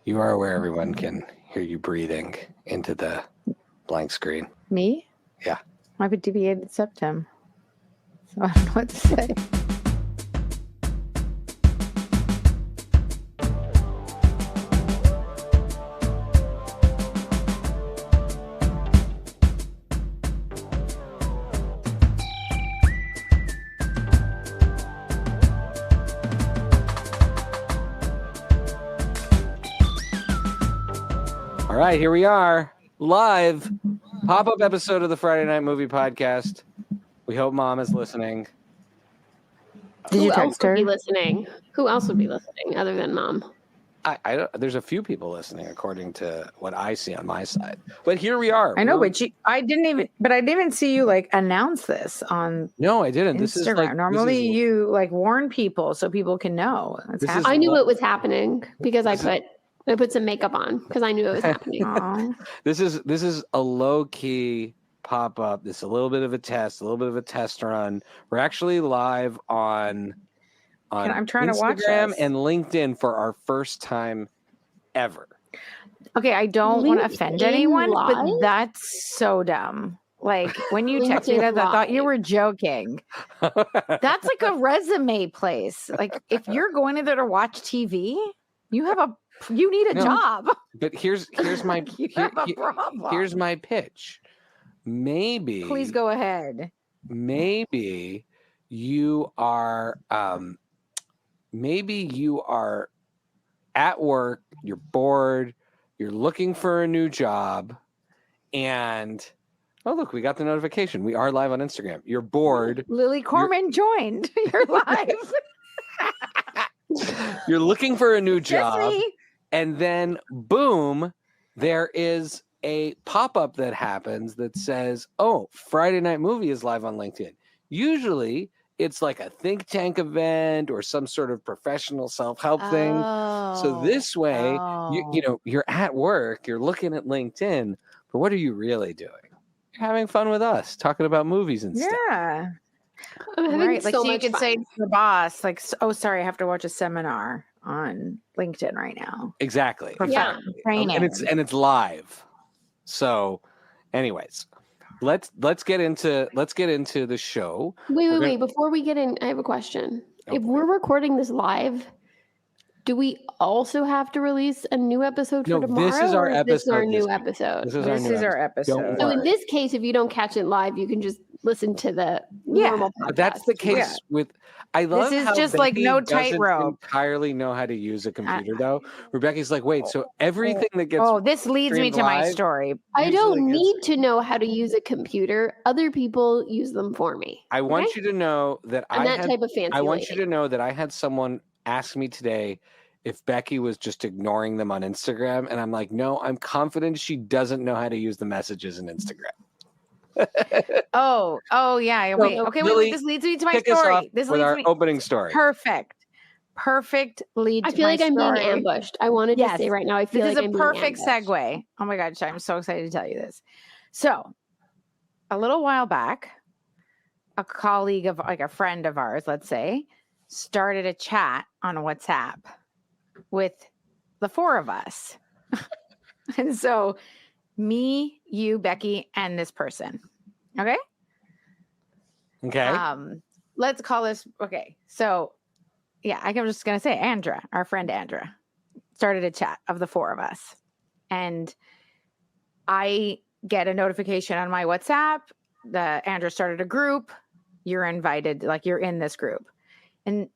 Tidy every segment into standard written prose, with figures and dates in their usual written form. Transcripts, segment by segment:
You are aware everyone can hear you breathing into the blank screen. Me? Yeah. I have a deviated septum. So I don't know what to say. All right, here we are, live pop-up episode of the Friday Night Movie Podcast. We hope Mom is listening. Did you Who else text would her? be listening? Who else would be listening other than Mom? I don't, there's a few people listening according to what I see on my side. But here we are. I know, but I didn't even see you like announce this on No, I didn't. Instagram. This is like Normally you like warn people so people can know it's This is- happening. I knew it was happening because I put some makeup on because I knew it was happening. Aw. This is a low-key pop-up. This is a little bit of a test run. We're actually live on I'm trying to watch Instagram this. and LinkedIn for our first time ever. Okay, I don't want to offend LinkedIn anyone, but Live? that's so dumb. Like when you texted me LinkedIn that, I thought you Live. were joking. That's like a resume place. Like if you're going in there to watch TV, you need a No. job. But here's my You have a problem. here's my pitch. Maybe Please go ahead. maybe you are at work, you're bored, you're looking for a new job, and oh look, we got the notification. We are live on Instagram. You're bored. Lily Corman joined. You're live. You're looking for a new That's job, me. and then boom, there is a pop-up that happens that says, "Oh, Friday Night Movie is live on LinkedIn." Usually, it's like a think tank event or some sort of professional self-help thing. So this way, you know, you're at work, you're looking at LinkedIn, but what are you really doing? You're having fun with us, talking about movies and stuff. Yeah. I'm having Right. Like so so you much can fun. say to the boss, like, oh, sorry, I have to watch a seminar on LinkedIn right now. Exactly. Yeah. Training. And it's live. So, anyways, let's get into the show. Wait. Before we get in, I have a question. Oh, If boy. we're recording this live, do we also have to release a new episode for No, tomorrow? this is our or this our episode new this week. episode? This is Our episode. Don't So in worry. this case, if you don't catch it live, you can just listen to the Yeah. normal podcast. But that's the case Yeah. with. I love is how just like Becky no doesn't tightrope. entirely know how to use a computer though. Rebecca's like, wait, so everything that gets Oh, this leads me streamed to my live? story. I don't usually need to know how to use a computer. Other people use them for me. I want you to know that I'm that type of fancy I want lady. you to know that I had someone ask me today if Becky was just ignoring them on Instagram, and I'm like, no, I'm confident she doesn't know how to use the messages in Instagram. Oh, yeah. So, Wait. Okay, Lily, wait. This leads me to my Kick us off story. This with leads our me opening story. perfect lead. I to feel my like I'm being story. ambushed. I wanted Yes. to say right now, I feel This like is I'm a being perfect ambushed. segue. Oh my gosh, I'm so excited to tell you this. So, a little while back, a colleague of like a friend of ours, let's say, started a chat on WhatsApp with the four of us. And so, me, you, Becky, and this person. Okay? Okay. Let's call this okay. So, yeah, I'm just gonna say Andra, our friend Andra, started a chat of the four of us, and I get a notification on my WhatsApp that Andra started a group. You're invited, like you're in this group, and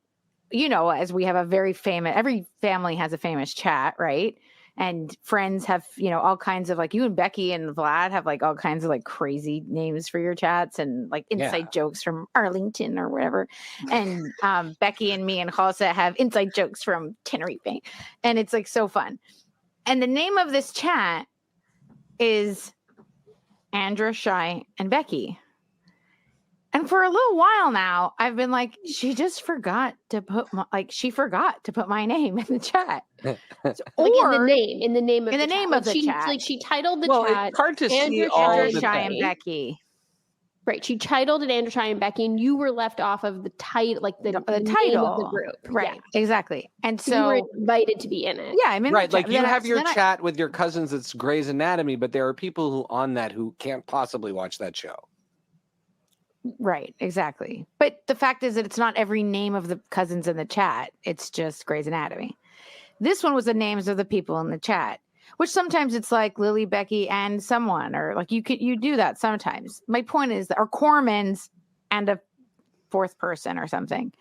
you know, as we have a very famous, every family has a famous chat, right? And friends have, you know, all kinds of like you and Becky and Vlad have like all kinds of like crazy names for your chats and like inside jokes from Arlington or whatever. And Becky and me and Halsa have inside jokes from Tenerife. And it's like so fun. And the name of this chat is Andra, Shy, and Becky. And for a little while now, I've been like, she just forgot to put my name in the chat. Like in the name of in the the name chat. of the she, chat. Like she titled the Well, chat. it's hard to see Andrew, all Andra, the Shy, things. and Becky. Right. She titled it Andrew, Shai, and Becky, and you were left off of the title, like the title name of the group. Right. Yeah. Exactly. And So you so were invited to be in it. yeah, I'm in Right, the like chat. you Then have your then chat with your cousins that's Grey's Anatomy, but there are people who on that who can't possibly watch that show. Right, exactly. But the fact is that it's not every name of the cousins in the chat. It's just Grey's Anatomy. This one was the names of the people in the chat, which sometimes it's like Lily, Becky, and someone, or like you do that sometimes. My point is that, or Cormans and a fourth person or something.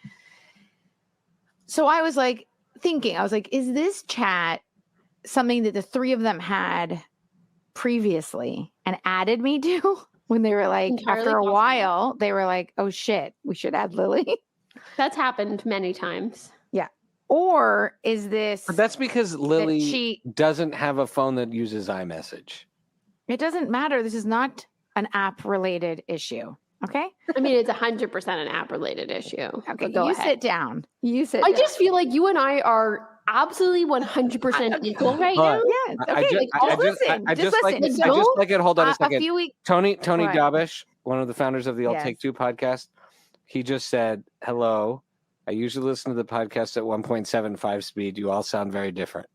So I was like thinking, is this chat something that the three of them had previously and added me to when they were like, Entirely after a possible. while, they were like, oh shit, we should add Lily. That's happened many times. Yeah. Or is this, But that's because Lily she- doesn't have a phone that uses iMessage. it doesn't matter. This is not an app related issue. Okay. I mean, it's 100% an app related issue. Okay. But go You ahead. sit down. You sit I down. just feel like you and I are absolutely 100% equal right now. Yeah. Okay. I just like it. Hold on a A second. few weeks. Tony What? Dabish, one of the founders of the I'll Yes. Take Two podcast, he just said, "Hello. I usually listen to the podcast at 1.75 speed. You all sound very different."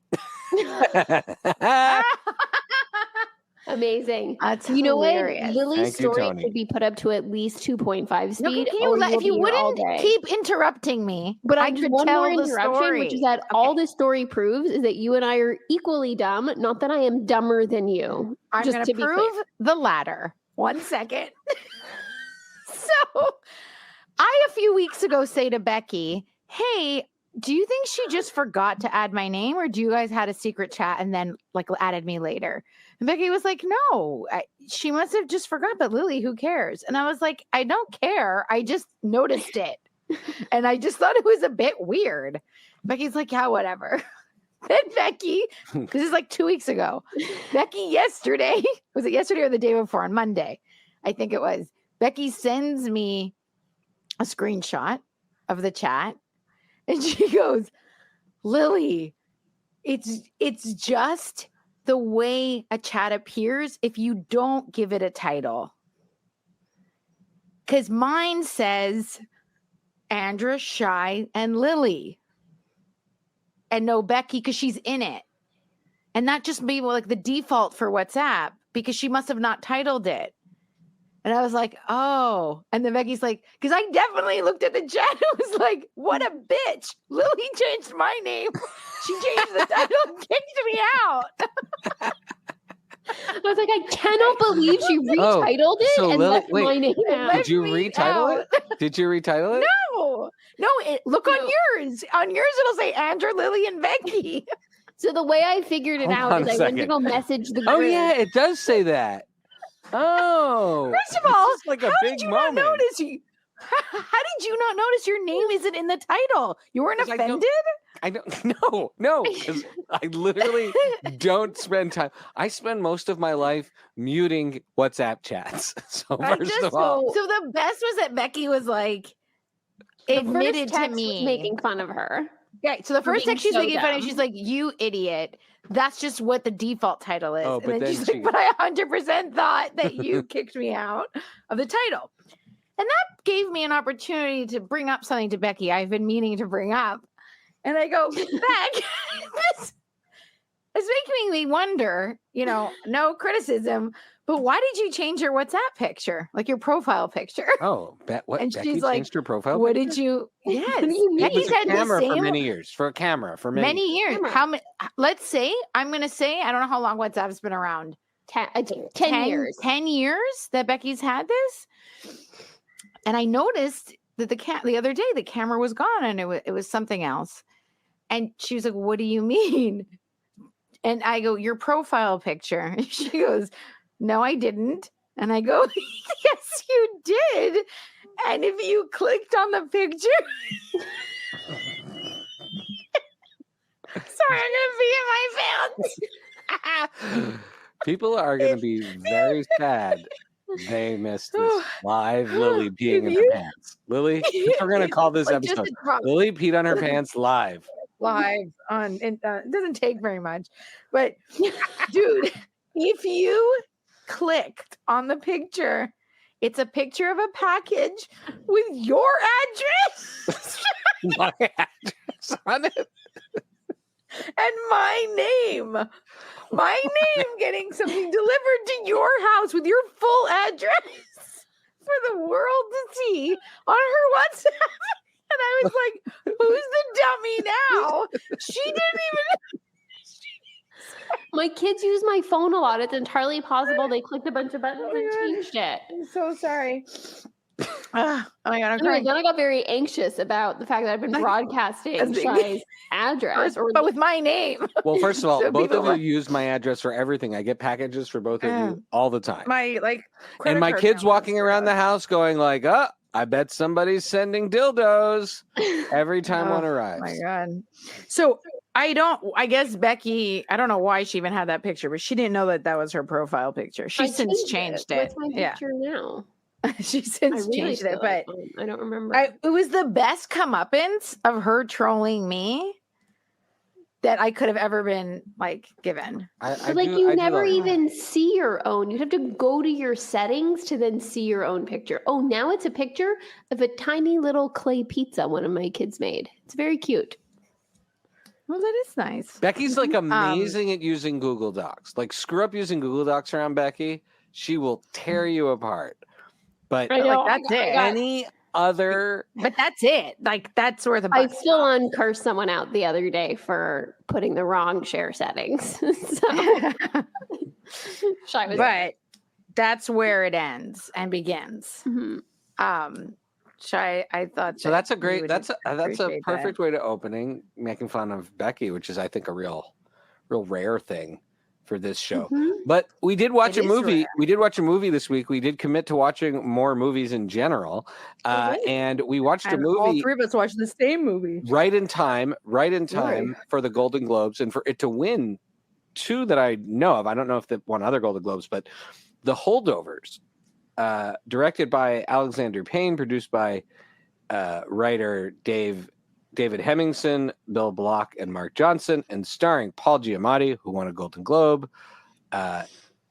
Amazing. That's You know hilarious. what? Lily's Thank you, story Tony. should be put up to at least 2.5 speed. No, can or you if you will be here all wouldn't day. keep interrupting me, But I I just could one tell more the interruption, story. which is that all this story proves is that you and I are equally dumb. Not that I am dumber than you. I'm just going to to be clear. prove the latter. 1 second. So I, a few weeks ago, say to Becky, hey, do you think she just forgot to add my name, or do you guys had a secret chat and then like added me later? And Becky was like, no, she must have just forgot, but Lily, who cares? And I was like, I don't care. I just noticed it. And I just thought it was a bit weird. Becky's like, yeah, whatever. Then Becky, this is like 2 weeks ago. Becky yesterday, was it yesterday or the day before? On Monday, I think it was. Becky sends me a screenshot of the chat. And she goes, Lily, it's just the way a chat appears if you don't give it a title. Because mine says Andra, Shai, and Lily. And no Becky because she's in it. And not just maybe like the default for WhatsApp because she must have not titled it. And I was like, oh. And then Becky's like, because I definitely looked at the chat and was like, what a bitch. Lily changed my name. She changed the title and kicked me out. I was like, I cannot believe she retitled it so and Lily- left my name out. Did you me retitle out. it? Did you retitle it? No, look on yours. On yours, it'll say Andrew, Lily, and Becky. So the way I figured it Hold out on is a I went to second. go message the group. Oh yeah, it does say that. Oh, First of all, this is like a how big did you moment. not notice you? How did you not notice your name isn't in the title? You weren't 'Cause I don't- offended? I don't. No, because I literally don't spend time. I spend most of my life muting WhatsApp chats. So first of all, So the best was that Becky was like The admitted first to text was me. making fun of her. Right. So the for first being text she's so making fun of, dumb. she's like, "You idiot." That's just what the default title is. Oh, and but then then she's she- like, "But I 100% thought that you kicked me out of the title." And that gave me an opportunity to bring up something to Becky I've been meaning to bring up. And I go, Beck, this is making me wonder, no criticism, but why did you change your WhatsApp picture? Like your profile picture? what? And Becky she's like, changed her profile. What picture? did you? Yes. do you mean? It was Becky's a had the camera for same many years. For a camera for many years. Camera. How many? Let's say I'm going to say I don't know how long WhatsApp's been around. 10 years. 10 years that Becky's had this, and I noticed that the other day the camera was gone and it was something else, and she was like, "What do you mean?" And I go, "Your profile picture." And she goes, "No, I didn't." And I go, "Yes, you did." And if you clicked on the picture. Sorry, I'm gonna be in my pants. People are going to be very sad. They missed this live Lily peeing in her pants. Lily, we're going to call this Like, just episode a drop Lily peed on her pants live. live on, and it doesn't take very much, but dude, if you clicked on the picture, It's a picture of a package with your address My address on it. and my name. My name getting something delivered to your house with your full address for the world to see on her WhatsApp. And I was like, who's the dummy now? She didn't even. My kids use my phone a lot. It's entirely possible they clicked a bunch of buttons Oh my and God. changed it. I'm so sorry. Oh my God, I'm Anyway, crying. then I got very anxious about the fact that I've been broadcasting Shai's address. But with my name. Well, first of all, So both people of you like- use my address for everything. I get packages for both of you all the time. My And credit my card kids balance walking is around the zero. house going like, oh, I bet somebody's sending dildos every time one Oh, arrives. my God. So I guess Becky, I don't know why she even had that picture, but she didn't know that was her profile picture. I She's since changed it. What's my picture now? She's I since really changed it, feel but I don't remember. it was the best comeuppance of her trolling me that I could have ever been given. But you never even see your own. You'd have to go to your settings to then see your own picture. Oh, now it's a picture of a tiny little clay pizza one of my kids made. It's very cute. Well, that is nice. Becky's amazing at using Google Docs. Screw up using Google Docs around Becky, she will tear you apart. But I know, that's it. Any other, But that's it. That's where the I buck still stops. uncursed someone out the other day for putting the wrong share settings. So Shai was But that's where it ends and begins. Mhm. Shai, I thought so that's a you great, would that's a appreciate perfect that. way to opening, making fun of Becky, which is I think a real rare thing for this show. Mhm. But we did watch It a is movie. rare. We did watch a movie this week. We did commit to watching more movies in general. And we watched a And all movie three of us watched the same movie. right in time for the Golden Globes and for it to win two that I know of. I don't know if they won other Golden Globes, but The Holdovers, directed by Alexander Payne, produced by writer David Hemmingson, Bill Block, and Mark Johnson, and starring Paul Giamatti, who won a Golden Globe,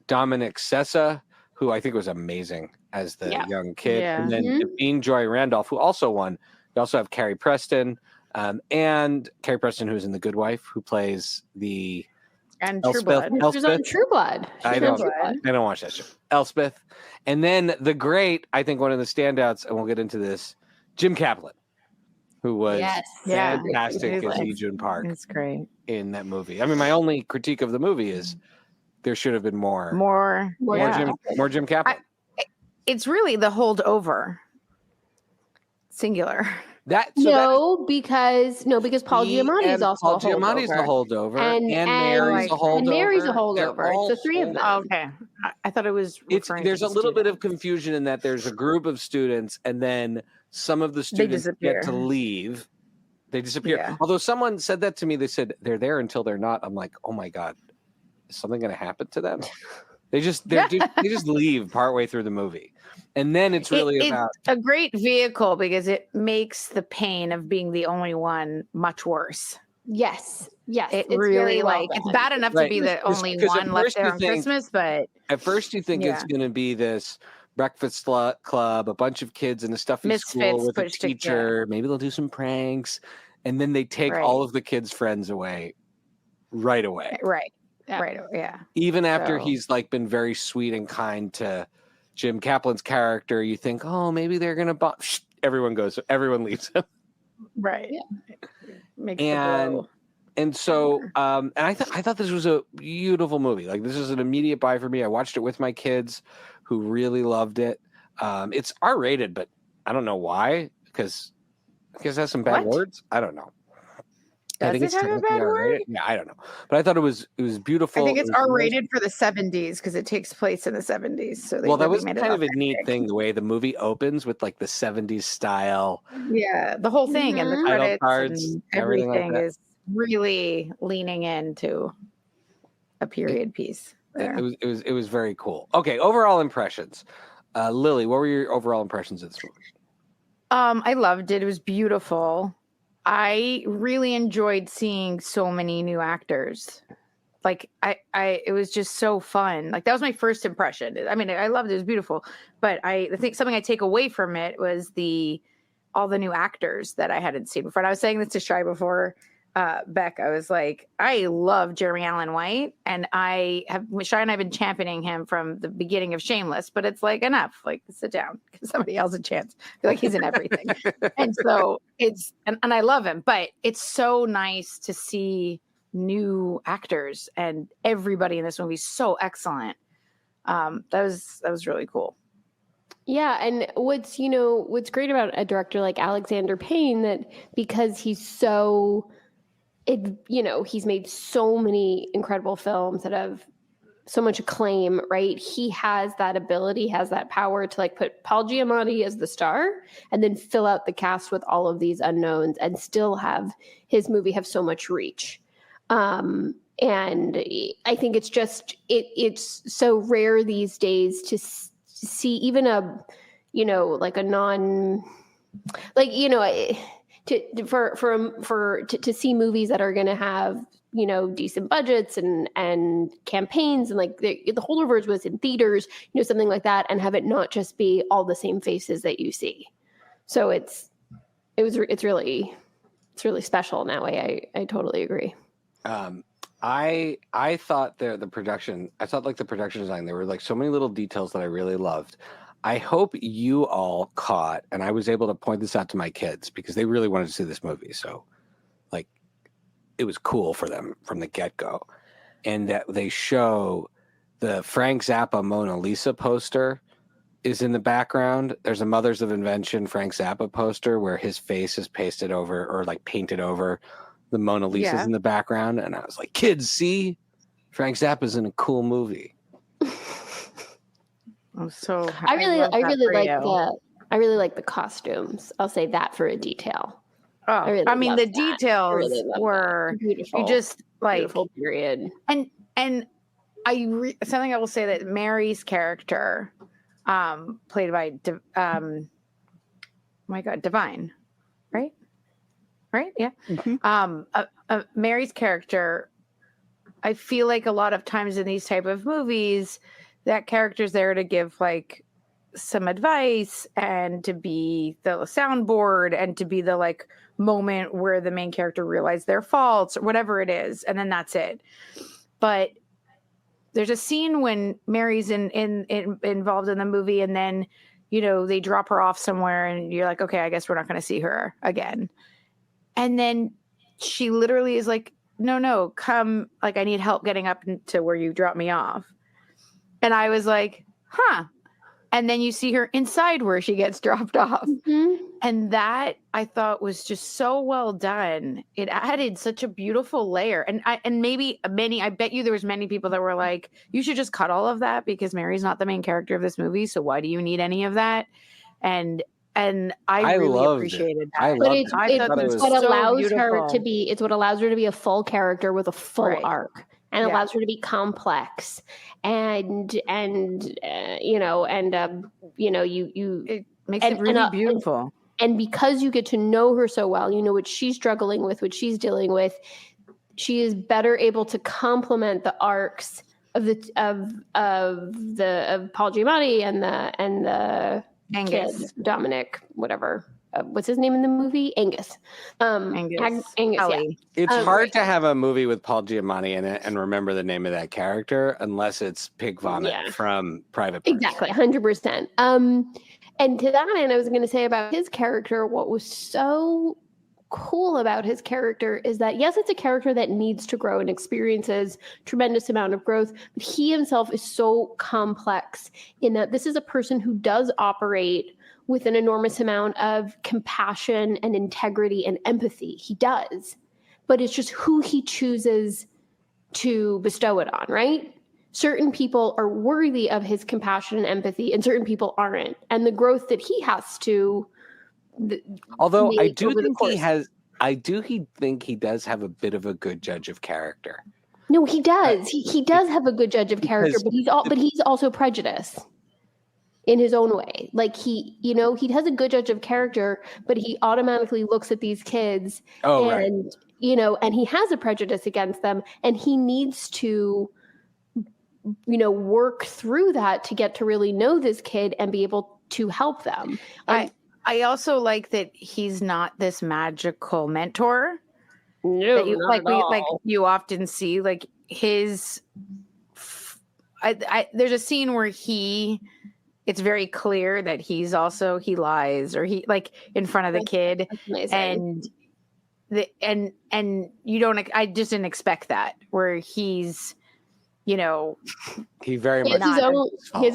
Dominic Sessa, who I think was amazing as the young kid, and then Devine Joy Randolph, who also won. We also have Carrie Preston, and Carrie Preston, who's in The Good Wife, who plays the And Elspeth. True Blood. She was on True Blood. I don't watch that show. Elspeth, and then the great, I think one of the standouts, and we'll get into this, Jim Kaplan, who was fantastic as Ejun Park. It's great. In that movie. I mean, my only critique of the movie is there should have been more Jim Kaplan. It's really the holdover, singular. Because Paul Giamatti is also a holdover. And Mary's a holdover. And Mary's a holdover. It's the three of them. Okay. I thought it was. There's a little bit of confusion in that there's a group of students and then some of the students get to leave. They disappear. Yeah. Although someone said that to me, they said they're there until they're not. I'm like, oh my God, is something going to happen to them? They just leave partway through the movie. And then it's really about a great vehicle because it makes the pain of being the only one much worse. Yes. It really it's bad enough to be the only one left there on Christmas, but at first you think it's going to be this breakfast club, a bunch of kids in a stuffy school with a teacher. Maybe they'll do some pranks, and then they take all of the kids' friends away right away. Right. Yeah. Even after he's been very sweet and kind to Jim Kaplan's character, you think, oh, maybe they're gonna everyone leaves him. Right. Yeah. And so and I thought this was a beautiful movie. This is an immediate buy for me. I watched it with my kids who really loved it. It's R-rated, but I don't know why, because it has some bad words. I don't know. I think it's have a bad word? Yeah, I don't know. But I thought it was beautiful. I think it's R-rated for the 70s because it takes place in the 70s. So that was kind of a neat thing, the way the movie opens with the 70s style. Yeah, the whole thing and the credits cards, and everything is really leaning into a period piece. It was very cool. Okay, overall impressions. Lily, what were your overall impressions of this movie? I loved it. It was beautiful. I really enjoyed seeing so many new actors like it was just so fun. Like that was my first impression. I mean, I loved it. It was beautiful, but I think something I take away from it was all the new actors that I hadn't seen before. And I was saying this to Shai before, Beck. I was like, I love Jeremy Allen White, and Shai and I have been championing him from the beginning of Shameless, but it's like, enough, like sit down, give somebody else a chance. I feel like he's in everything. And so and I love him, but it's so nice to see new actors, and everybody in this movie is so excellent. That was really cool. Yeah, and what's great about a director like Alexander Payne, that because he's he's made so many incredible films that have so much acclaim, right? He has that ability, has that power to like put Paul Giamatti as the star and then fill out the cast with all of these unknowns and still have his movie have so much reach. And I think it's just, it's so rare these days to see even to see movies that are going to have, decent budgets and campaigns, and like the Holdovers was in theaters, something like that, and have it not just be all the same faces that you see. So it's really special in that way. I totally agree. I thought the production design, there were like so many little details that I really loved. I hope you all caught, and I was able to point this out to my kids because they really wanted to see this movie. So like it was cool for them from the get-go. And that they show the Frank Zappa Mona Lisa poster is in the background. There's a Mothers of Invention Frank Zappa poster where his face is pasted over or like painted over the Mona Lisa's in the background. And I was like, kids, see? Frank Zappa's in a cool movie. I'm so I really like the costumes. I'll say that for a detail. Oh, the details were beautiful. You just like beautiful period. And something I will say that Mary's character, played by Divine, right? Yeah. Mm-hmm. Mary's character, I feel like a lot of times in these type of movies, that character's there to give like some advice and to be the soundboard and to be the like moment where the main character realizes their faults or whatever it is, and then that's it. But there's a scene when Mary's involved in the movie, and then they drop her off somewhere, and you're like, okay, I guess we're not going to see her again. And then she literally is like, no, come, like I need help getting up to where you dropped me off. And I was like, huh. And then you see her inside where she gets dropped off. Mm-hmm. And that I thought was just so well done. It added such a beautiful layer. And I bet you there was many people that were like, you should just cut all of that because Mary's not the main character of this movie. So why do you need any of that? And I really appreciated that. It's what allows her to be. It's what allows her to be a full character with a full arc, and allows her to be complex. And it makes it really beautiful. And because you get to know her so well, you know what she's struggling with, what she's dealing with. She is better able to complement the arcs of Paul Giamatti and the Angus, kid, Dominic, whatever. What's his name in the movie? Angus. Angus. Yeah. It's hard to have a movie with Paul Giamatti in it and remember the name of that character unless it's Pig Vomit from Private Parts. Exactly, 100%. And to that end, I was going to say about his character, what was so cool about his character is that, yes, it's a character that needs to grow and experiences tremendous amount of growth, but he himself is so complex in that this is a person who does operate with an enormous amount of compassion and integrity and empathy. He does, but it's just who he chooses to bestow it on, right? Certain people are worthy of his compassion and empathy, and certain people aren't. And the growth that he has to Although I do think he does have a bit of a good judge of character. No, he does. He does have a good judge of character, but he's also prejudiced in his own way. Like he has a good judge of character, but he automatically looks at these kids you know, and he has a prejudice against them, and he needs to, you know, work through that to get to really know this kid and be able to help them. And I also like that he's not this magical mentor. no, that you, not like at we all. like you often see. Like his, there's a scene where it's very clear that he lies, or he, like, in front of the kid, That's amazing. and you don't. I just didn't expect that, where he's, you know, He very He much has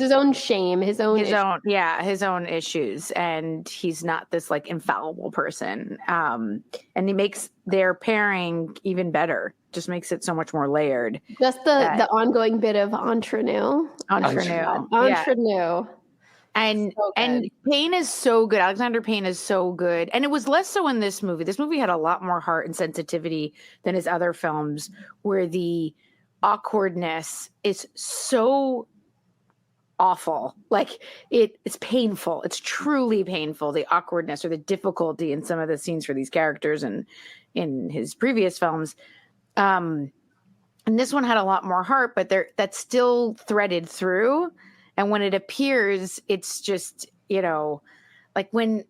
his own shame, his own issues, and he's not this like infallible person. And he makes their pairing even better. Just makes it so much more layered. Just the ongoing bit of ingenue. And So and Payne is so good. Alexander Payne is so good. And it was less so in this movie. This movie had a lot more heart and sensitivity than his other films, where the awkwardness is so awful. Like it's painful. It's truly painful. The awkwardness or the difficulty in some of the scenes for these characters, and in his previous films. And this one had a lot more heart, but that's still threaded through. And when it appears, it's just, you know, like when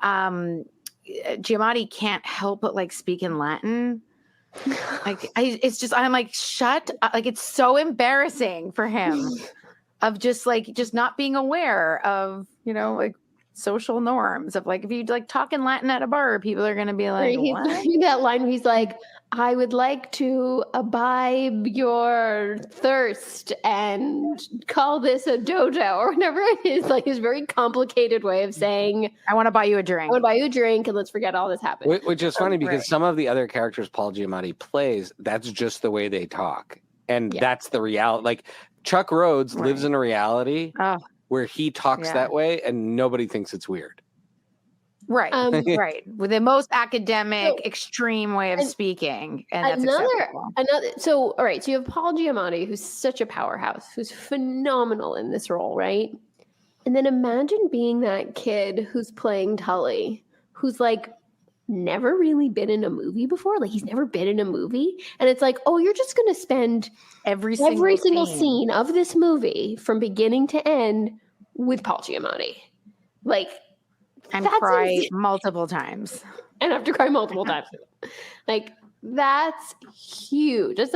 Giamatti can't help but like speak in Latin. Like I'm like, shut up. Like, it's so embarrassing for him of just not being aware of, you know, like social norms of, like, if you like talk in Latin at a bar, people are going to be like, he's what? that line where he's like, I would like to imbibe your thirst and call this a dojo, or whatever it is. Like, his very complicated way of saying, I want to buy you a drink. I want to buy you a drink, and let's forget all this happened. Which is funny because Right. some of the other characters Paul Giamatti plays, that's just the way they talk. And that's the reality. Like, Chuck Rhodes lives in a reality where he talks that way and nobody thinks it's weird. Right. Right. With the most academic, extreme way of speaking. And that's acceptable. So, all right. So you have Paul Giamatti, who's such a powerhouse, who's phenomenal in this role, right? And then imagine being that kid who's playing Tully, who's like never really been in a movie before. Like, he's never been in a movie. And it's like, oh, you're just going to spend every single scene of this movie from beginning to end with Paul Giamatti. Like, and cry multiple times. And have to cry multiple times. Like, that's huge. That's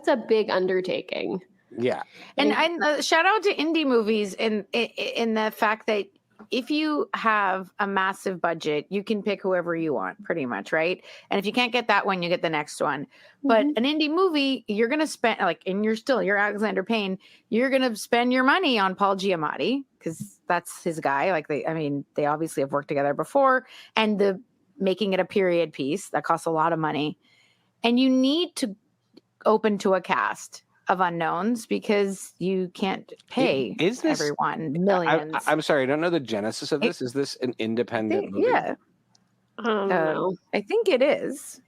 a big undertaking. Yeah. And shout out to indie movies in the fact that if you have a massive budget, you can pick whoever you want, pretty much, right? And if you can't get that one, you get the next one. But an indie movie, you're going to spend, like, and you're Alexander Payne, you're going to spend your money on Paul Giamatti, because that's his guy. Like, they obviously have worked together before, and making it a period piece that costs a lot of money. And you need to open to a cast of unknowns, because you can't pay everyone millions. I'm sorry, I don't know the genesis of this. Is this an independent movie? Yeah. I don't know. I think it is.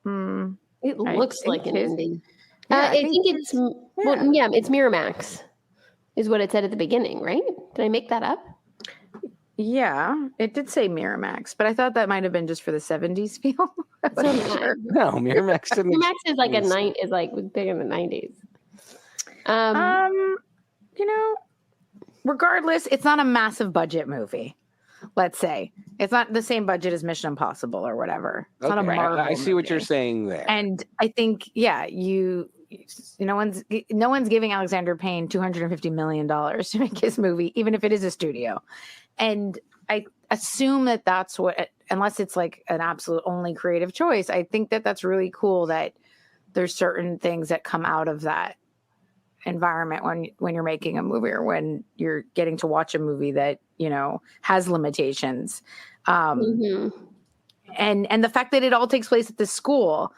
It looks like an indie. Yeah, I think it's it's Miramax, is what it said at the beginning, right? Did I make that up? Yeah, it did say Miramax, but I thought that might have been just for the 70s feel. Sure. No, Miramax didn't. Miramax is like was big in the 90s. You know, regardless, it's not a massive budget movie. Let's say it's not the same budget as Mission Impossible or whatever. It's not a Marvel I see what movie. you're saying there. And I think, no one's giving Alexander Payne $250 million to make his movie, even if it is a studio. And I assume that that's what, unless it's like an absolute only creative choice, I think that that's really cool that there's certain things that come out of that environment when you're making a movie, or when you're getting to watch a movie that, has limitations. And the fact that it all takes place at the school.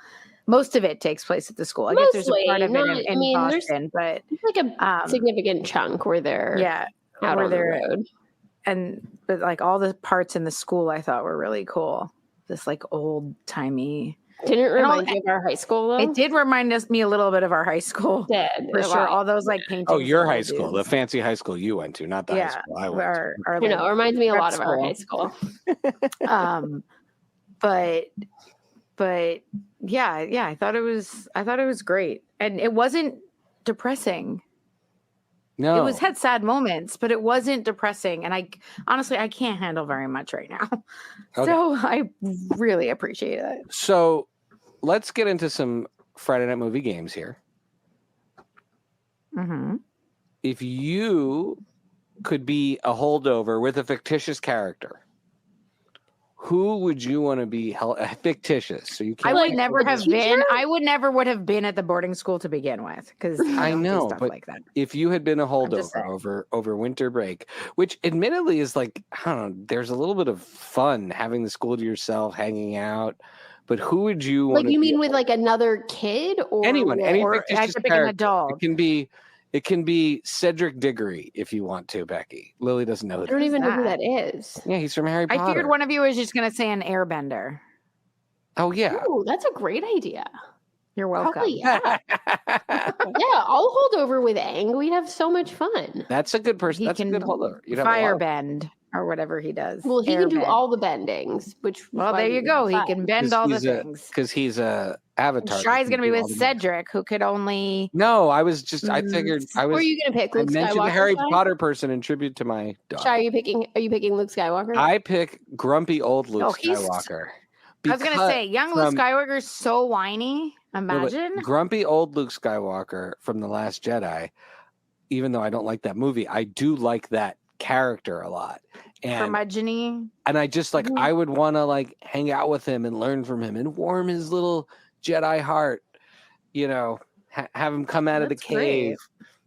Most of it takes place at the school. I guess there's a part of it in Boston, but it's like a significant chunk where they're out on the road. But like all the parts in the school, I thought were really cool. This like old timey. Didn't it remind you of our high school though? It did remind me a little bit of our high school. For sure. All those like paintings. Oh, your high school, the fancy high school you went to, not the high school I went to. It reminds me a lot of our high school. But But yeah, I thought it was great. And it wasn't depressing. No. It had sad moments, but it wasn't depressing. And I honestly can't handle very much right now. Okay. So I really appreciate it. So let's get into some Friday night movie games here. Mm-hmm. If you could be a holdover with a fictitious character, who would you want to be fictitious? So you can't. I would never would have been at the boarding school to begin with, because I know, stuff but like that. if you had been a holdover over winter break, which admittedly is like, I don't know, there's a little bit of fun having the school to yourself, hanging out. But who would you want? Like, you mean with like another kid or anyone? Any or I fictitious could pick character. an adult. It can be Cedric Diggory if you want to, Becky. Lily doesn't know. I don't even know who that is. Yeah, he's from Harry Potter. I figured one of you was just going to say an airbender. Oh, yeah. Oh, that's a great idea. You're welcome. Probably, yeah. Yeah, I'll hold over with Aang. We'd have so much fun. That's a good person. That's a good holdover. Firebend or whatever he does. Well, he can do all the bendings, Well, there you go. He can bend all the things. Because he's a avatar. Shy's going to be with Cedric, who could only... No, I figured I was... Who are you going to pick? Luke I mentioned Skywalker, the Harry Shy? Potter person in tribute to my dog. Shy, are you picking Luke Skywalker? I pick grumpy old Luke Skywalker. I was going to say, young Luke Skywalker is so whiny. Imagine. Grumpy old Luke Skywalker from The Last Jedi, even though I don't like that movie, I do like that character a lot. Curmudgeon-y. And I just I would want to hang out with him and learn from him and warm his little Jedi heart, have him come out of the cave,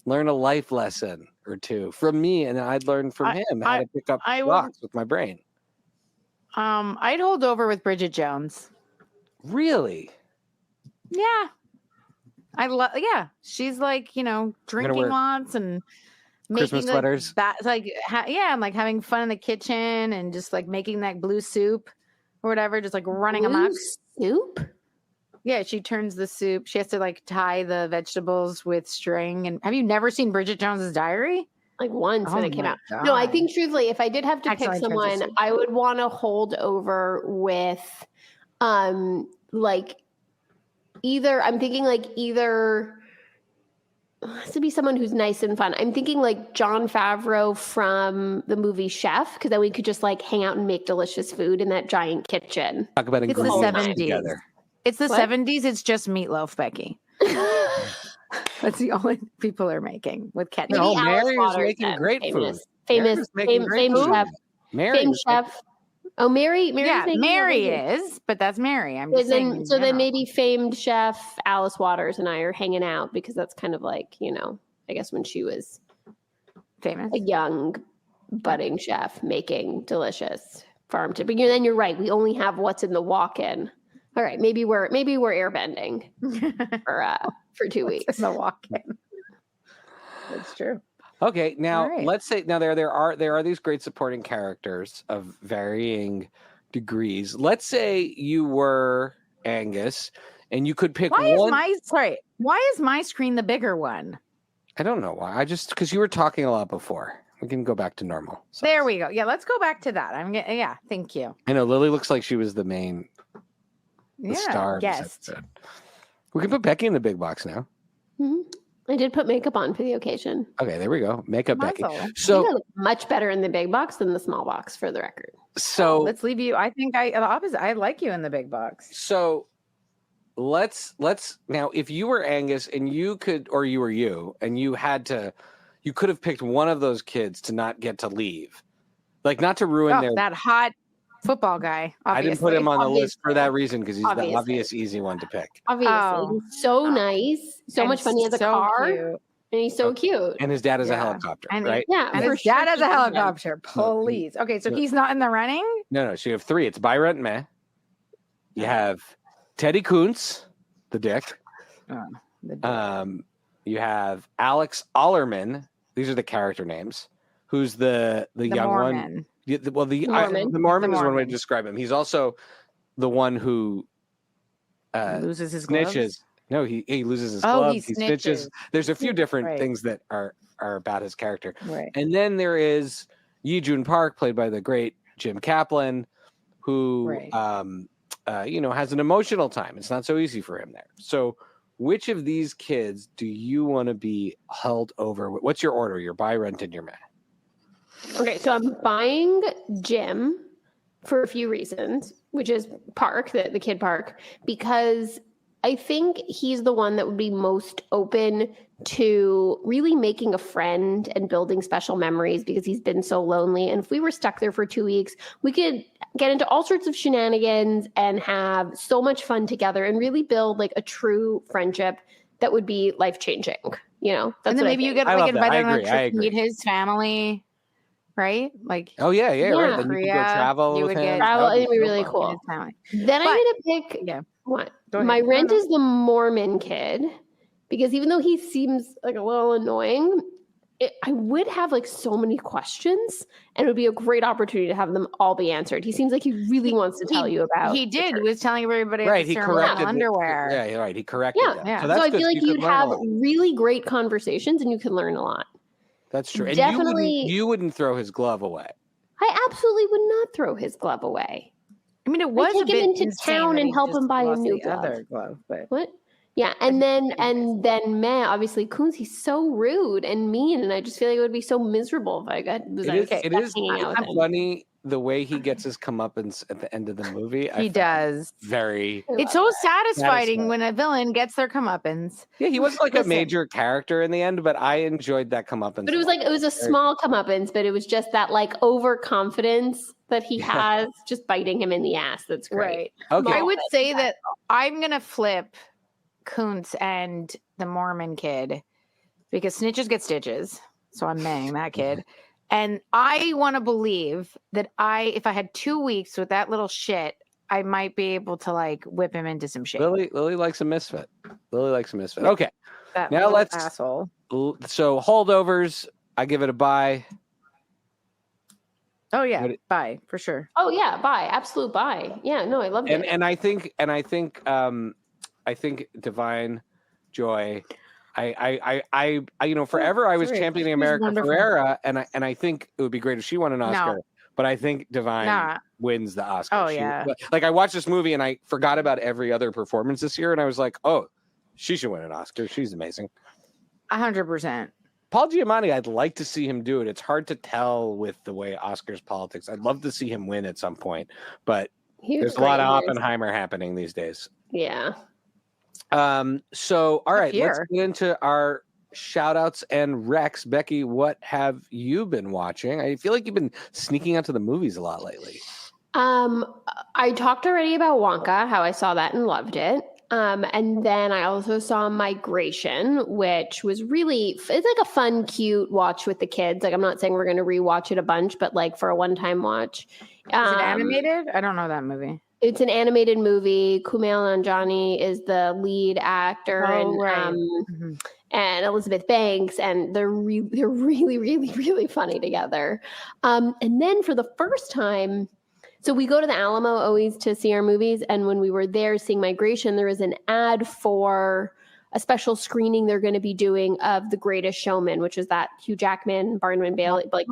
learn a life lesson or two from me, and I'd learn from him how to pick up rocks with my brain. I'd hold over with Bridget Jones. Really? Yeah. She's drinking lots and Christmas sweaters. I'm having fun in the kitchen and just making that blue soup or whatever, just running amok. Soup? Yeah, she turns the soup. She has to tie the vegetables with string. And have you never seen Bridget Jones's Diary? Once when it came out. God. No, I think truthfully, if I did have to pick someone, I would want to hold over with either it has to be someone who's nice and fun. I'm thinking Jon Favreau from the movie Chef, because then we could just hang out and make delicious food in that giant kitchen. Talk about it's the 70s. It's the 70s. It's just meatloaf, Becky. That's the only people are making with ketchup. No, Mary is making great food. Famous chef. Famous chef. Oh, Mary. Mary is, but that's Mary. I'm just saying. So then maybe famed chef Alice Waters and I are hanging out, because that's kind of I guess when she was famous, a young budding chef making delicious farm to. But then you're right. We only have what's in the walk-in. All right, maybe we're airbending for 2 weeks. In the walk-in. That's true. Okay, now let's say there are these great supporting characters of varying degrees. Let's say you were Angus and you could pick one. Why is my screen the bigger one? I don't know why. Because you were talking a lot before. We can go back to normal. So. There we go. Yeah, let's go back to that. Thank you. I know Lily looks like she was the main star. Guest. We can put Becky in the big box now. Mm-hmm. I did put makeup on for the occasion. Okay, there we go. Makeup Becky. So you look much better in the big box than the small box, for the record. So let's leave you. I think the opposite. I like you in the big box. So let's now, if you were Angus and you could, or you were you, and you could have picked one of those kids to not get to leave, not to ruin that hot football guy. Obviously. I didn't put him on the list for that reason, because he's the obvious easy one to pick. Obviously, he's so nice, so much fun. He has a car, and he's so cute. And his dad has a helicopter, right? Yeah, and his dad has a helicopter. Please, okay, so he's not in the running. No. So you have three. It's Byron Meh. You have Teddy Kuntz, the dick. You have Alex Ollerman. These are the character names. Who's the young Mormon. one? The Mormon is one way to describe him. He's also the one who loses his gloves? snitches. No, he loses his gloves. He snitches. There's a few different things that are about his character. Right. And then there is Yi Jun Park, played by the great Jim Kaplan, who has an emotional time. It's not so easy for him there. So which of these kids do you want to be held over with? What's your order? Your buy, rent, and your man. Okay, so I'm buying Jim for a few reasons, which is Park, the kid Park, because I think he's the one that would be most open to really making a friend and building special memories because he's been so lonely. And if we were stuck there for 2 weeks, we could get into all sorts of shenanigans and have so much fun together and really build like a true friendship that would be life-changing. That's and then maybe you get like invited on a trip to meet his family. Right? Like, oh yeah, right. Then you could go travel with him. Travel, it'd be really cool. Then I'm gonna pick what? My rent is the Mormon kid, because even though he seems like a little annoying, I would have like so many questions, and it would be a great opportunity to have them all be answered. He seems like he really wants to tell you about. He did. He was telling everybody. Right. He corrected underwear. Yeah. Right. He corrected. Yeah. So I feel like you'd have really great conversations, and you could learn a lot. That's true. And definitely, you wouldn't throw his glove away. I absolutely would not throw his glove away. I mean, it was take him into town and help him buy a new glove. But what? Yeah, and then man, obviously Coons, he's so rude and mean, and I just feel like it would be so miserable if I got. It is funny the way he gets his comeuppance at the end of the movie. He does. It's so satisfying when a villain gets their comeuppance. Yeah, he wasn't like a major character in the end, but I enjoyed that comeuppance. But it was a small comeuppance, but it was just that like overconfidence that he has just biting him in the ass. That's great. Right. Okay. I would say that I'm gonna flip Kuntz and the Mormon kid because snitches get stitches. So I'm maying that kid. And I want to believe that if I had 2 weeks with that little shit, I might be able to like whip him into some shit. Lily likes a misfit. Okay. That now let's asshole. So Holdovers, I give it a buy. Oh yeah, buy for sure. Oh yeah, buy, absolute buy. Yeah, no, I love it. And I think Divine Joy. I forever I was championing America Ferrera, and I think it would be great if she won an Oscar. But I think Divine wins the Oscar. Oh yeah. Like I watched this movie and I forgot about every other performance this year, and I was like, oh, she should win an Oscar. She's amazing. 100%. Paul Giamatti, I'd like to see him do it. It's hard to tell with the way Oscars politics. I'd love to see him win at some point, but there's a lot of Oppenheimer happening these days. Yeah. So all right, let's get into our shout outs and recs. Becky, what have you been watching? I feel like you've been sneaking out to the movies a lot lately. I talked already about Wonka, how I saw that and loved it. And then I also saw Migration, which was it's like a fun, cute watch with the kids. Like, I'm not saying we're going to rewatch it a bunch, but like for a one-time watch. Is it animated? I don't know that movie. It's an animated movie. Kumail Nanjiani is the lead actor, and Elizabeth Banks, and they're really, really, really funny together. And then for the first time, so we go to the Alamo always to see our movies, and when we were there seeing Migration, there was an ad for a special screening they're going to be doing of The Greatest Showman, which is that Hugh Jackman, Barnum Bailey, like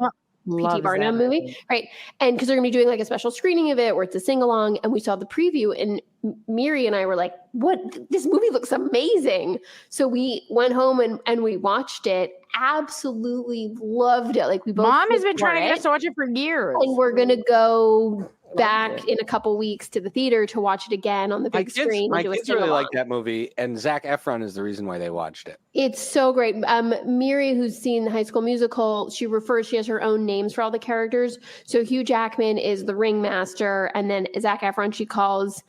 P.T. Barnum movie, right? And because they're going to be doing like a special screening of it where it's a sing-along, and we saw the preview, and Miri and I were like, what? This movie looks amazing. So we went home and we watched it. Absolutely loved it. Like, we both. Mom has been trying to get us to watch it for years. And we're going to go back in a couple weeks to the theater to watch it again on the big screen. My kids really like that movie, and Zac Efron is the reason why they watched it. It's so great. Miri, who's seen High School Musical, she has her own names for all the characters. So Hugh Jackman is the ringmaster, and then Zac Efron she calls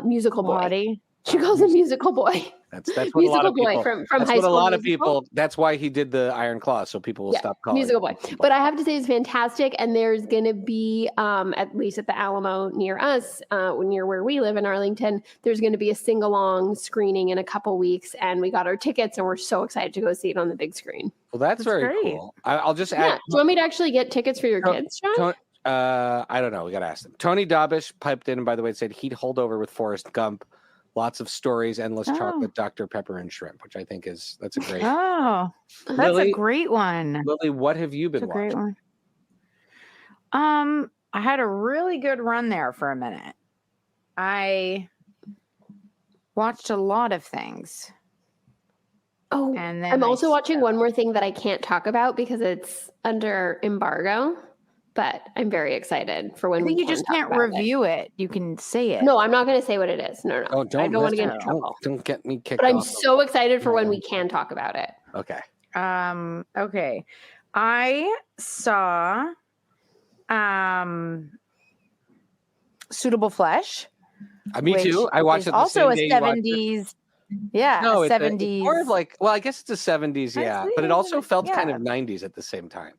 musical boy. Marty. She calls him musical boy. That's what musical a lot of people. From that's High what School a lot Musical. of people. That's why he did the Iron Claw, so people will stop calling musical boy. But I have to say, it's fantastic, and there's going to be, at least at the Alamo near us, near where we live in Arlington, there's going to be a sing-along screening in a couple weeks, and we got our tickets, and we're so excited to go see it on the big screen. Well, that's very great. cool. I'll just add. Do you want me to actually get tickets for your kids, John? I don't know. We got to ask them. Tony Dobish piped in, and by the way, said he'd hold over with Forrest Gump. Lots of stories, endless chocolate, Dr. Pepper, and shrimp, which I think that's a great. Oh, that's a great one. Lily, what have you been watching? Great one. I had a really good run there for a minute. I watched a lot of things. Oh, And then I'm also watching one more thing that I can't talk about because it's under embargo, but I'm very excited for when I we think you can just talk can't about review it. You can say it. No, I'm not going to say what it is. No. Oh, I don't don't want to get mess in it. trouble. Don't get me kicked But I'm off. so excited for when we can talk about it. Okay. Okay. I saw Suitable Flesh. Me too. which I watched is it the also same a day you watched it. 70s. Yeah, No, a it's 70s. more of like, well, I guess it's the 70s, yeah. But it also felt kind Yeah. of 90s at the same time.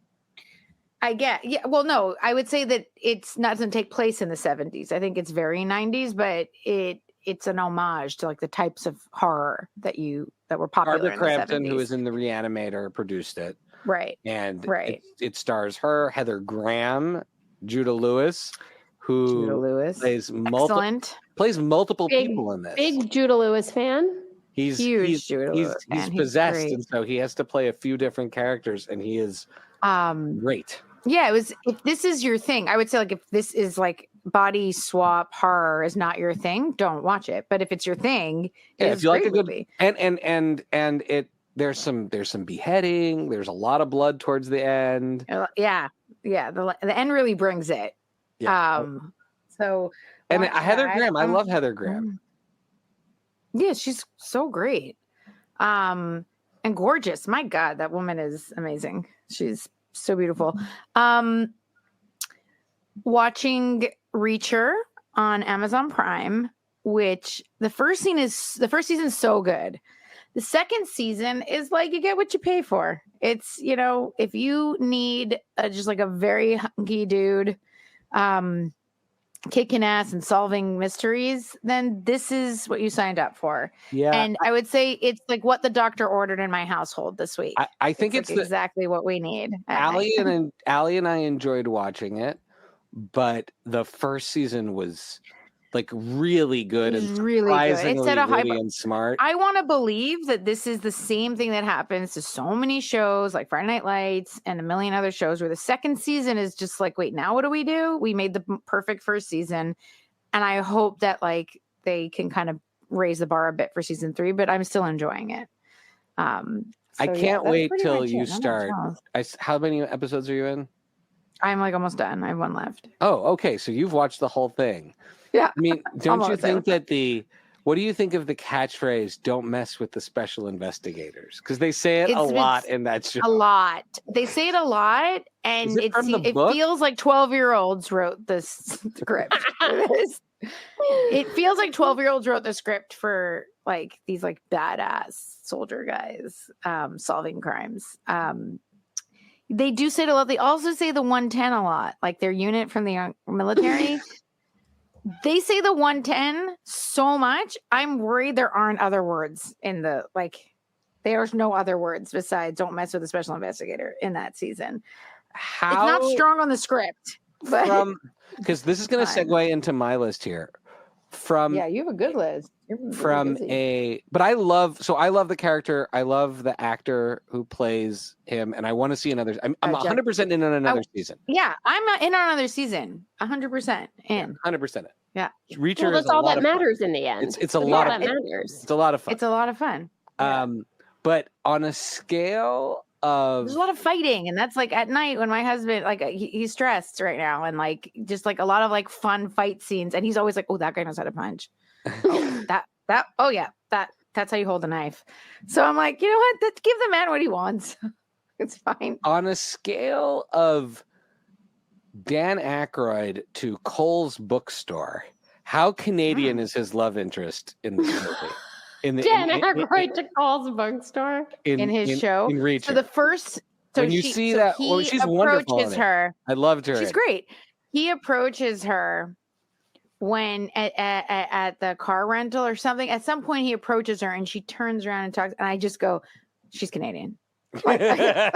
I get, yeah. Well, no, I would say that it's not doesn't take place in the 70s. I think it's very 90s, but it's an homage to like the types of horror that were popular Barbara in Crampton, the 70s. who is in the Reanimator, produced it. Right. And Right. it stars her, Heather Graham, Judah Lewis, who Judah Lewis. plays Excellent. multiple people in this. Big Judah Lewis fan. He's Judah Lewis he's fan. possessed, He's great. and so he has to play a few different characters, and he is great. Yeah, if this is your thing, I would say like if this is like body swap horror is not your thing, don't watch it. But if it's your thing, if you like a good movie. and it there's some beheading, there's a lot of blood towards the end. Yeah. The end really brings it. Yeah. So and Heather Graham, I love Heather Graham. Yeah, she's so great. And gorgeous. My God, that woman is amazing. She's so beautiful. Watching Reacher on Amazon Prime, which the first season is so good. The second season is like you get what you pay for. It's, if you need just like a very hunky dude kicking ass and solving mysteries, then this is what you signed up for. Yeah. And I would say it's like what the doctor ordered in my household this week. I think it's exactly what we need. Allie and I enjoyed watching it, but the first season was like really good and surprisingly witty and smart. I want to believe that this is the same thing that happens to so many shows like Friday Night Lights and a million other shows where the second season is just like, wait, now what do? We made the perfect first season. And I hope that like they can kind of raise the bar a bit for season 3, but I'm still enjoying it. I can't wait till you start. How many episodes are you in? I'm like almost done. I have one left. Oh, okay. So you've watched the whole thing. Yeah. I mean, don't you think that what do you think of the catchphrase, don't mess with the special investigators? Because they say it a lot in that show. A lot. They say it a lot. And it feels like 12-year-olds wrote this script for this. It feels like 12-year-olds wrote the script for like these like badass soldier guys solving crimes. They do say it a lot. They also say the 110 a lot, like their unit from the military. They say the 110 so much. I'm worried there aren't other words in the there's no other words besides don't mess with the special investigator in that season. It's not strong on the script. But because this is going to segue into my list here. You have a good list. But I love the character. I love the actor who plays him, and I want to see another. I'm 100% in on another season. Yeah, I'm in on another season. 100% in. 100% Yeah. Reacher. Well, that's all that matters in the end. It's a lot of matters. It's a lot of fun. It's a lot of fun. But on a scale of, there's a lot of fighting, and that's like at night when my husband he's stressed right now, and like just like a lot of like fun fight scenes, and he's always like, oh, that guy knows how to punch. That's how you hold a knife. So I'm like, you know what? Give the man what he wants. It's fine. On a scale of Dan Aykroyd to Cole's bookstore, how Canadian is his love interest in this movie? Dan Aykroyd to Cole's bookstore in his show. In Reacher. So the first, when you see that, she's wonderful. Her. I loved her. She's great. He approaches her when at the car rental or something. At some point, he approaches her and she turns around and talks, and I just go, "She's Canadian." Like that.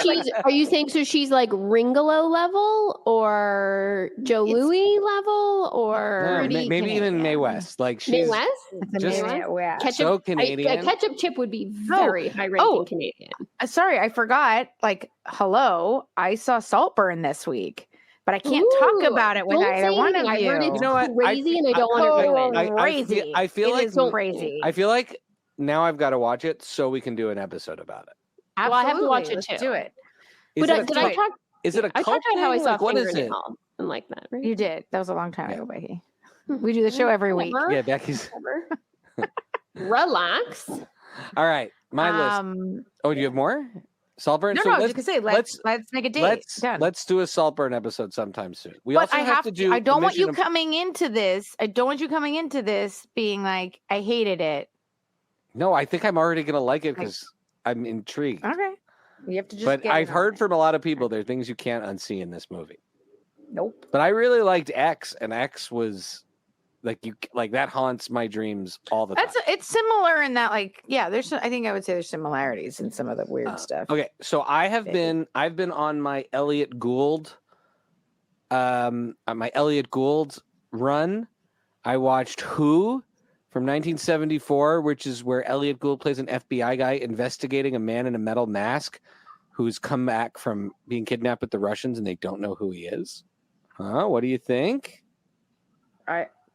So are you saying so she's like Ringolo level or Joe Louis level or maybe even Mae West? Like she's Mae West? Just Ketchup, so Canadian. A ketchup chip would be very high ranking Canadian. Sorry, I forgot. Like, hello, I saw Saltburn this week. but I can't talk about it with Don't either say one of anything. you. I heard it's You know what? crazy, and I don't want to ruin it. Crazy. I feel It like is crazy. I feel like now I've got to watch it so we can do an episode about it. Well, I have to watch Absolutely. it Let's too. do it. Is But it a did I cult- talk? Is it a I cult talked about how I thing? saw Like, what is it? Fingernail and like that, right? You did. That was a long time Yeah. ago, Becky. We do the show every week. Whatever. Yeah, Becky's. Whatever. Relax. All right, my list. Oh, do you have more? Saltburn. No, So no, I was let's- just gonna say let's make a date. Done. Let's do a Saltburn episode sometime soon. We But also I have to do. I don't want you Mission coming into this. I don't want you coming into this being like, I hated it. No, I think I'm already gonna like it because I'm intrigued. Okay. You have to just. But get I've in on heard it. from a lot of people there are things you can't unsee in this movie. Nope. But I really liked X, and X was like that haunts my dreams all the time. It's similar in that, like, yeah. I think I would say there's similarities in some of the weird stuff. Okay, so I've been on my Elliot Gould, run. I watched Who from 1974, which is where Elliot Gould plays an FBI guy investigating a man in a metal mask who's come back from being kidnapped with the Russians and they don't know who he is. Huh? What do you think?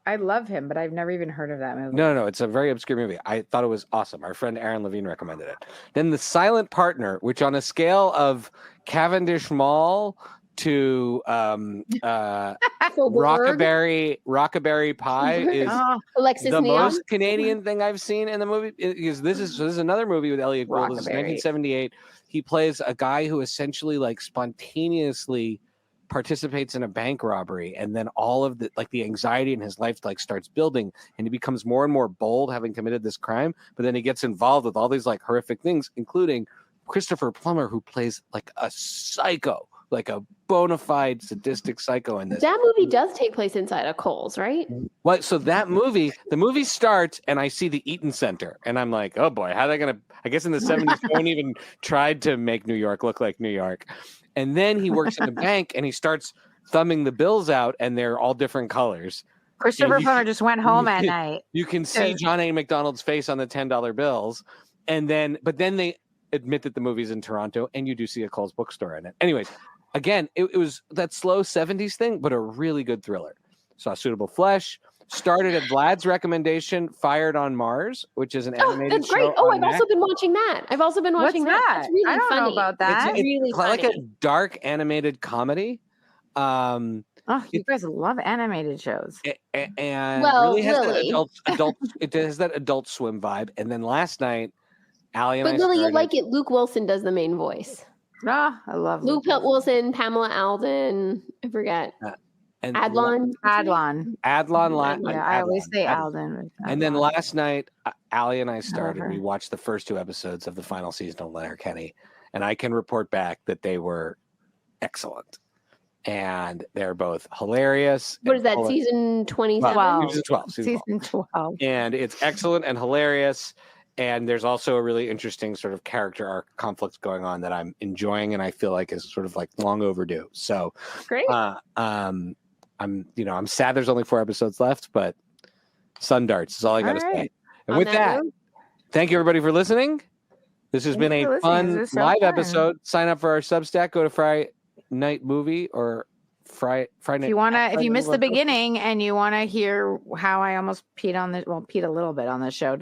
I love him, but I've never even heard of that movie. No, it's a very obscure movie. I thought it was awesome. Our friend Aaron Levine recommended it. Then The Silent Partner, which on a scale of Cavendish Mall to Rockaberry Pie is Alexis the Neal. most Canadian thing I've seen in the movie. Because this is another movie with Elliot Gould. This is Rockaberry. 1978. He plays a guy who essentially like spontaneously participates in a bank robbery, and then all of the anxiety in his life like starts building, and he becomes more and more bold having committed this crime. But then he gets involved with all these like horrific things, including Christopher Plummer, who plays like a psycho, like a bona fide sadistic psycho in this. That movie does take place inside a Kohl's, right? Well, so the movie starts, and I see the Eaton Center, and I'm like, oh boy, how are they gonna? I guess in the 70s, no one even tried to make New York look like New York. And then he works in a bank, and he starts thumbing the bills out, and they're all different colors. Christopher Plummer just went home at night. You can see John A. McDonald's face on the $10 bills, but then they admit that the movie's in Toronto, and you do see a Kohl's bookstore in it. Anyways, again, it was that slow 70s thing, but a really good thriller. Saw Suitable Flesh. Started at Vlad's recommendation, Fired on Mars, which is an animated that's great. show Oh, on I've Max. also been watching that. What's that? It's really I don't funny. know about that. It's really like a funny. dark animated comedy. Oh, you guys love animated shows. And Well, really has Lily. that adult it has that Adult Swim vibe. And then last night, Allie and But I Lily, you started- like it. Luke Wilson does the main voice. Oh, I love Luke Wilson, Pamela Alden. I forget. and Adlon. Adlon. Adlon. Yeah, I always say Alden. And then last night, Allie and I started. her. We watched the first 2 episodes of the final season of Letterkenny, and I can report back that they were excellent, and they're both hilarious. What and is that? full of- Season 27? 12. Season 12. Season 12. And it's excellent and hilarious. And there's also a really interesting sort of character arc conflict going on that I'm enjoying, and I feel like is sort of like long overdue. So, Great. I'm sad there's only 4 episodes left, but sun darts is all I got to All say. right. And On with that, note, thank you everybody for listening. This has been Thanks for a listening. fun This was so live fun. episode. Sign up for our Substack. Go to Friday Night Movie or Friday. If you missed the beginning and you want to hear how I almost peed a little bit on the show,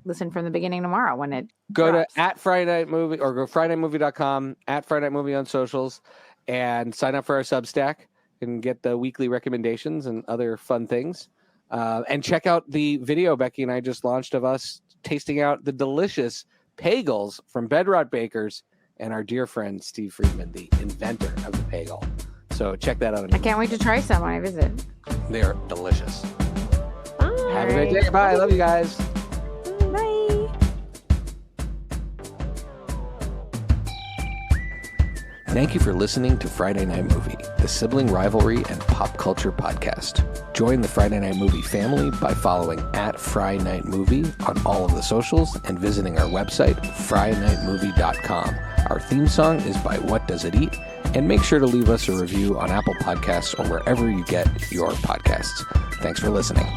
listen from the beginning tomorrow when it go drops. to @FridayNightMovie or go FridayNightMovie.com @FridayNightMovie on socials and sign up for our Substack and get the weekly recommendations and other fun things. And check out the video Becky and I just launched of us tasting out the delicious Pagels from Bedrot Bakers and our dear friend Steve Friedman, the inventor of the Pagel. So check that out. I can't wait to try some when I visit. They're delicious. bye. Have a great day. Bye. Love you guys. Bye. Thank you for listening to Friday Night Movie, the sibling rivalry and pop culture podcast. Join the Friday Night Movie family by following @FryNightMovie on all of the socials and visiting our website, FryNightMovie.com. Our theme song is by What Does It Eat? And make sure to leave us a review on Apple Podcasts or wherever you get your podcasts. Thanks for listening.